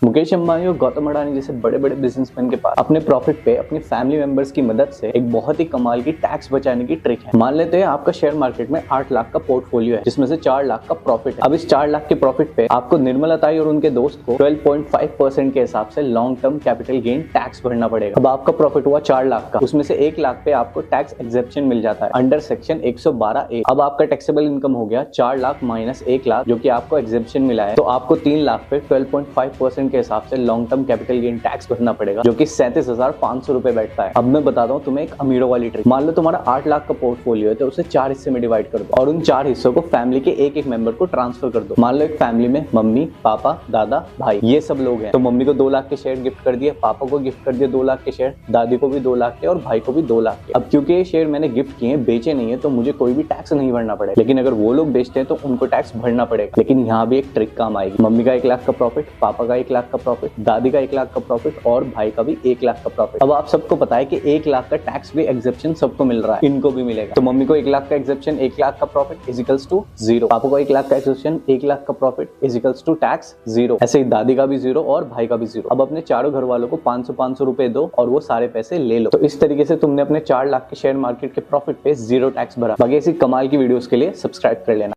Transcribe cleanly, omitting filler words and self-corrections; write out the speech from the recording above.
मुकेश अंबानी और गौतम अडानी जैसे बड़े बड़े बिजनेसमैन के पास अपने प्रॉफिट पे अपनी फैमिली मेंबर्स की मदद से एक बहुत ही कमाल की टैक्स बचाने की ट्रिक है। मान लेते हैं आपका शेयर मार्केट में 8 लाख का पोर्टफोलियो है, जिसमें से 4 लाख का प्रॉफिट है। अब इस 4 लाख के प्रॉफिट पे आपको निर्मल अताई और उनके दोस्त को 12.5% के हिसाब से long term capital gain tax भरना पड़ेगा। अब आपका प्रॉफिट हुआ 4 लाख का, उसमें से 1 लाख पे आपको टैक्स एक्सेप्शन मिल जाता है अंडर सेक्शन 112A। अब आपका टैक्सेबल इनकम हो गया 4 लाख माइनस 1 लाख, जो कि आपको एक्सेप्शन मिला है। तो आपको 3 लाख पे 12.5% के हिसाब से long term capital gain tax भरना पड़ेगा, जो कि 37,500 रुपए बैठता है। अब मैं बताता हूँ तुम्हें एक अमीरों वाली ट्रिक। मान लो तुम्हारा 8 लाख का पोर्टफोलियो है, तो उसे 4 हिस्से में डिवाइड कर दो और उन 4 हिस्सों को फैमिली के एक एक मेंबर को ट्रांसफर कर दो। मान लो एक फैमिली में मम्मी, पापा, दादा, भाई, ये सब लोग हैं। तो मम्मी को 2 लाख के शेयर गिफ्ट कर दिए, पापा को गिफ्ट कर दिए 2 लाख के शेयर, दादी को भी 2 लाख के और भाई को भी 2 लाख के। अब क्योंकि ये शेयर मैंने गिफ्ट किए, बेचे नहीं है, तो मुझे कोई भी टैक्स नहीं भरना पड़ेगा। लेकिन अगर वो लोग बेचते हैं तो उनको टैक्स भरना पड़ेगा। लेकिन यहाँ भी एक ट्रिक काम आएगी। मम्मी का 1 लाख का प्रॉफिट, पापा का 1 लाख का प्रॉफिट, दादी का 1 लाख का प्रॉफिट और भाई का भी 1 लाख का प्रॉफिट। अब आप सबको पता है कि 1 लाख का टैक्स भी एक्सेप्शन सबको मिल रहा है, इनको भी मिलेगा। तो मम्मी को 1 लाख का एक्सेप्शन 1 लाख का प्रॉफिट इजिकल्स टू 0, पापा को 1 लाख का एक्सेप्शन 1 लाख का प्रॉफिट इजिकल्स टू टैक्स 0। ऐसे ही दादी का भी 0 और भाई का भी 0। अब अपने चारों घर वालों को 500 रुपए दो और वो सारे पैसे ले लो। तो इस तरीके से तुमने अपने 4 लाख के शेयर मार्केट के प्रॉफिट पे 0 टैक्स भरा। बाकी ऐसी कमाल की वीडियोस के लिए सब्सक्राइब कर लेना।